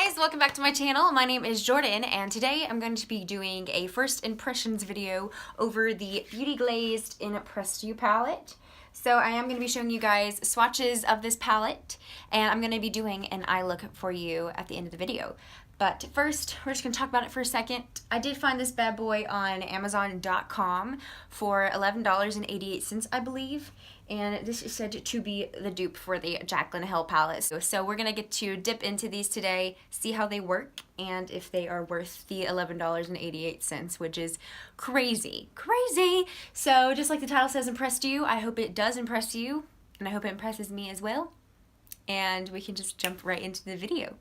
guys, welcome back to my channel. My name is Jordan and today I'm going to be doing a first impressions video over the Beauty Glazed in Pressed You palette. So I am going to be showing you guys swatches of this palette and I'm going to be doing an eye look for you at the end of the video. But first, we're just going to talk about it for a second. I did find this bad boy on Amazon.com for $11.88, I believe. And this is said to be the dupe for the Jaclyn Hill palette. So we're going to get to dip into these today, see how they work, and if they are worth the $11.88, which is crazy. Crazy! So just like the title says, impressed you, I hope it does impress you, and I hope it impresses me as well. And we can just jump right into the video.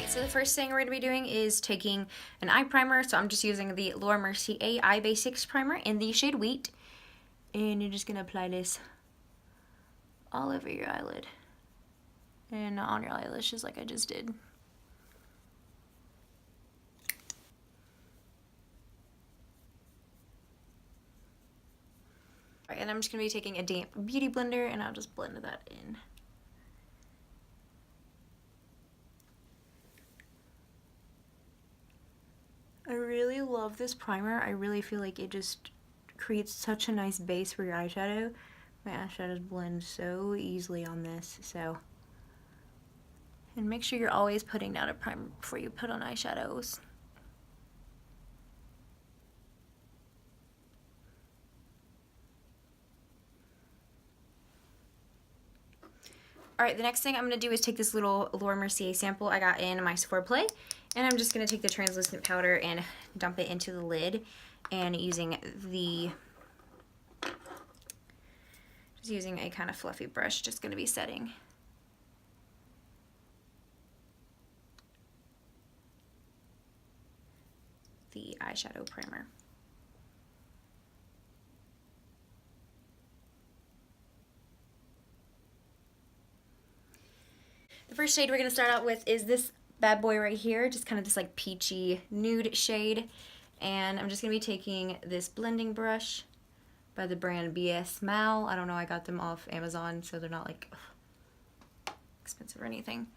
So the first thing we're going to be doing is taking an eye primer. So I'm just using the Laura Mercier Eye Basics Primer in the shade Wheat. And you're just going to apply this all over your eyelid. And not on your eyelashes like I just did. Alright, and I'm just going to be taking a damp beauty blender and I'll just blend that in. I really love this primer. I really feel like it just creates such a nice base for your eyeshadow. My eyeshadows blend so easily on this, so. And make sure you're always putting down a primer before you put on eyeshadows. Alright, the next thing I'm going to do is take this little Laura Mercier sample I got in my Sephora Play. And I'm just going to take the translucent powder and dump it into the lid. And using a kind of fluffy brush, just going to be setting the eyeshadow primer. The first shade we're going to start out with is this bad boy right here, just kind of this like peachy nude shade. And I'm just going to be taking this blending brush by the brand BS Mal. I don't know, I got them off Amazon, so they're not like expensive or anything.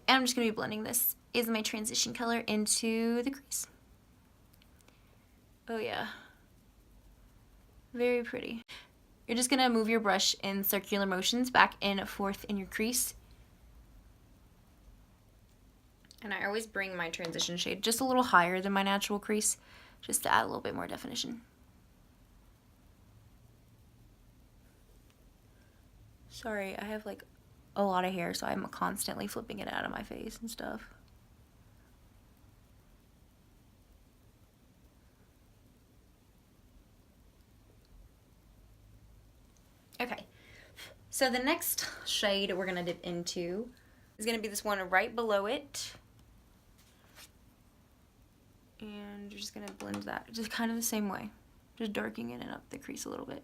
And I'm just going to be blending this is my transition color into the crease. Oh yeah. Very pretty. You're just going to move your brush in circular motions back and forth in your crease. And I always bring my transition shade just a little higher than my natural crease, just to add a little bit more definition. Sorry, I have like a lot of hair, so I'm constantly flipping it out of my face and stuff. Okay, so the next shade we're going to dip into is going to be this one right below it. And you're just going to blend that just kind of the same way. Just darkening it up the crease a little bit.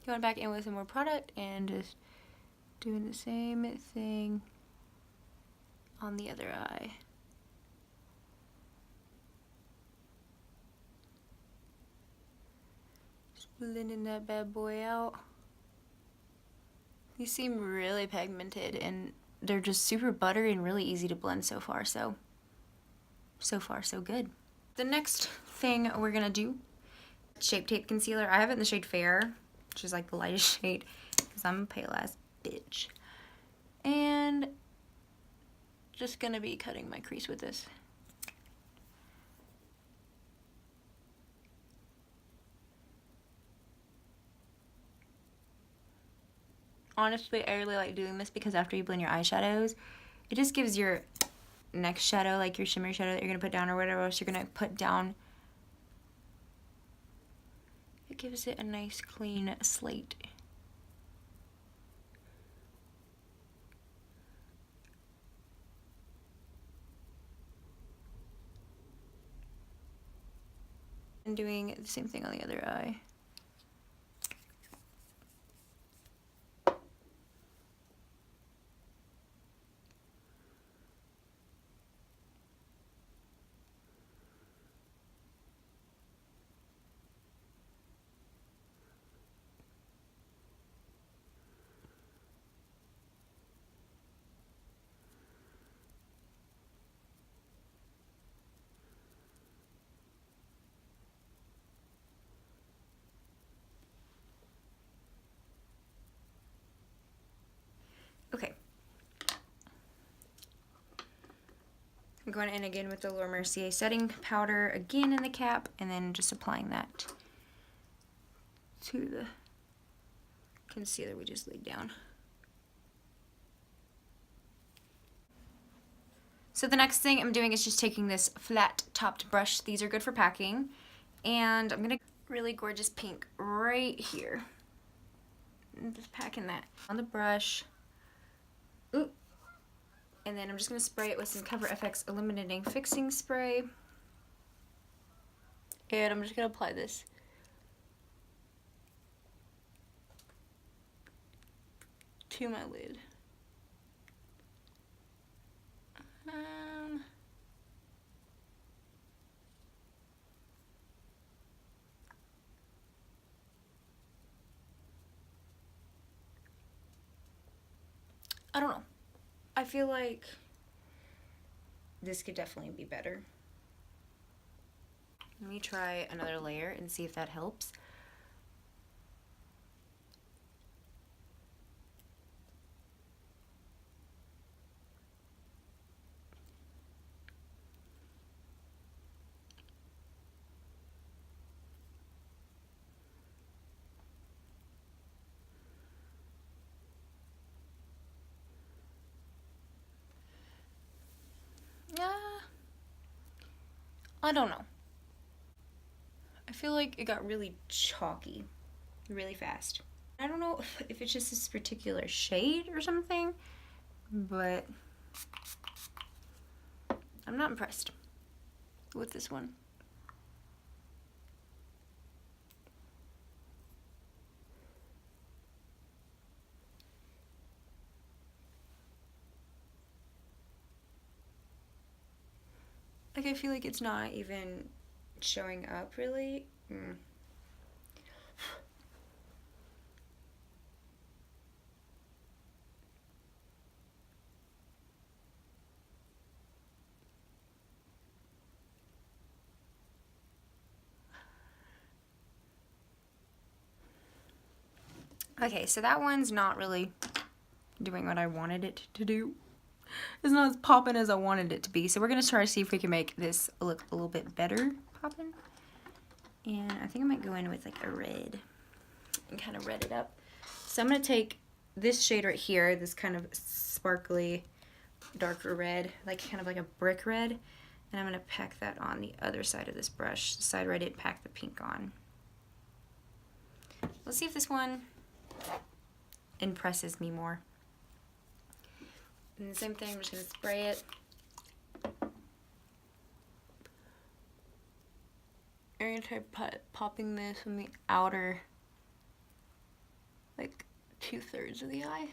Going back in with some more product and just doing the same thing on the other eye. Just blending that bad boy out. These seem really pigmented and they're just super buttery and really easy to blend so far, so far so good. The next thing we're gonna do, Shape Tape Concealer. I have it in the shade Fair, which is like the lightest shade because I'm a pale ass bitch. And just gonna be cutting my crease with this. Honestly, I really like doing this because after you blend your eyeshadows, it just gives your next shadow, like your shimmer shadow that you're gonna put down or whatever else you're gonna put down, it gives it a nice clean slate. And doing the same thing on the other eye. Okay. I'm going in again with the Laura Mercier setting powder again in the cap, and then just applying that to the concealer we just laid down. So the next thing I'm doing is just taking this flat topped brush. These are good for packing, and I'm gonna really gorgeous pink right here. I'm just packing that on the brush. Ooh. And then I'm just going to spray it with some Cover FX Illuminating Fixing Spray. And I'm just going to apply this to my lid. I don't know. I feel like this could definitely be better. Let me try another layer and see if that helps. I don't know. I feel like it got really chalky really fast. I don't know if it's just this particular shade or something, but I'm not impressed with this one. Like, I feel like it's not even showing up really. Okay, so that one's not really doing what I wanted it to do. It's not as poppin' as I wanted it to be. So we're gonna try to see if we can make this look a little bit better poppin'. And I think I might go in with like a red and kind of red it up. So I'm gonna take this shade right here, this kind of sparkly, darker red, like kind of like a brick red, and I'm gonna pack that on the other side of this brush, the side where I didn't pack the pink on. Let's see if this one impresses me more. And the same thing, I'm just going to spray it. I'm going to try popping this from the outer like 2/3 of the eye.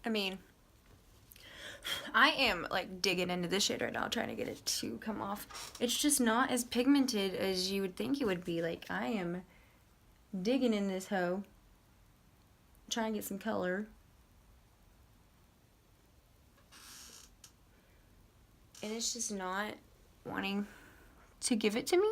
I mean, I am like digging into this shade right now, trying to get it to come off. It's just not as pigmented as you would think it would be. Like, I am digging in this hoe, trying to get some color. And it's just not wanting to give it to me.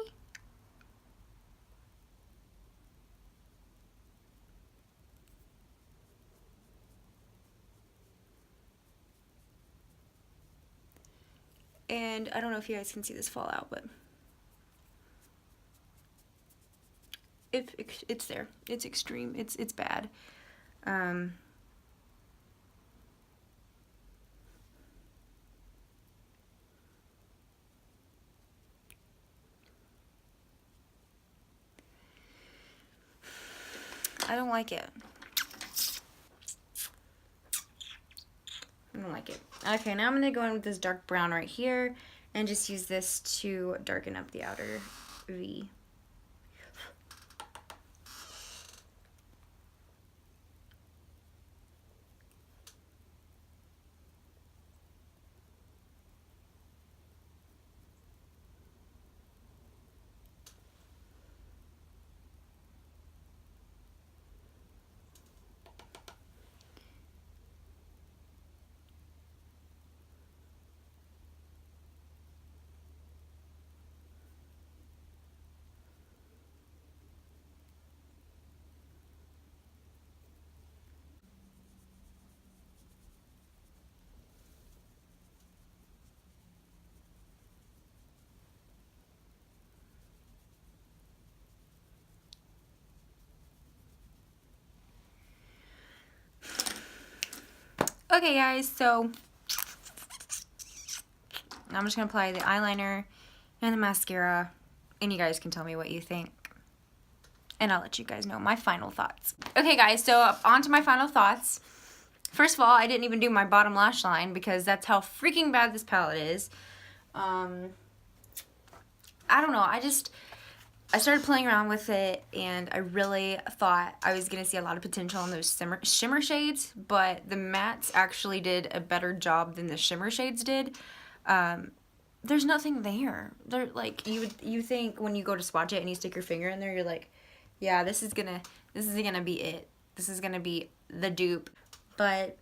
And I don't know if you guys can see this fall out, but it's there. It's extreme. It's bad. I don't like it. I don't like it. Okay, now I'm going to go in with this dark brown right here and just use this to darken up the outer V. Okay guys, so I'm just going to apply the eyeliner and the mascara, and you guys can tell me what you think. And I'll let you guys know my final thoughts. Okay guys, so on to my final thoughts. First of all, I didn't even do my bottom lash line because that's how freaking bad this palette is. I don't know, I started playing around with it, and I really thought I was going to see a lot of potential in those shimmer shades, but the mattes actually did a better job than the shimmer shades did. There's nothing there. They're like, you think when you go to swatch it and you stick your finger in there, you're like, yeah, this is gonna be it. This is gonna be the dupe. But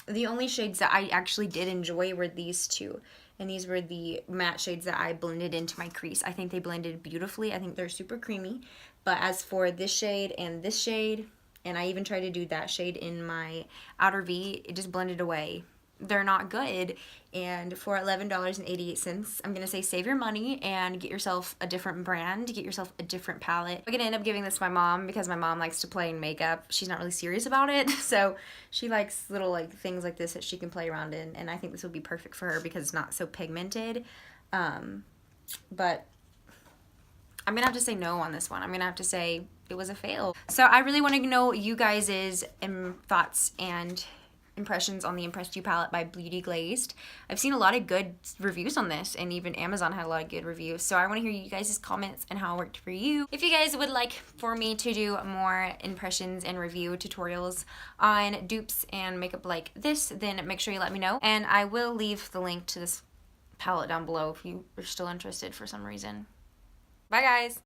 the only shades that I actually did enjoy were these two. And these were the matte shades that I blended into my crease. I think they blended beautifully. I think they're super creamy. But as for this shade, and I even tried to do that shade in my outer V, it just blended away. They're not good. And for $11.88, I'm going to say save your money and get yourself a different brand, get yourself a different palette. I'm going to end up giving this to my mom because my mom likes to play in makeup. She's not really serious about it, so she likes little like things like this that she can play around in, and I think this would be perfect for her because it's not so pigmented. But I'm going to have to say no on this one. I'm going to have to say it was a fail. So I really want to know you guys' thoughts and impressions on the Impressed You palette by Beauty Glazed. I've seen a lot of good reviews on this, and even Amazon had a lot of good reviews, so I want to hear you guys' comments and how it worked for you. If you guys would like for me to do more impressions and review tutorials on dupes and makeup like this, then make sure you let me know, and I will leave the link to this palette down below if you are still interested for some reason. Bye guys!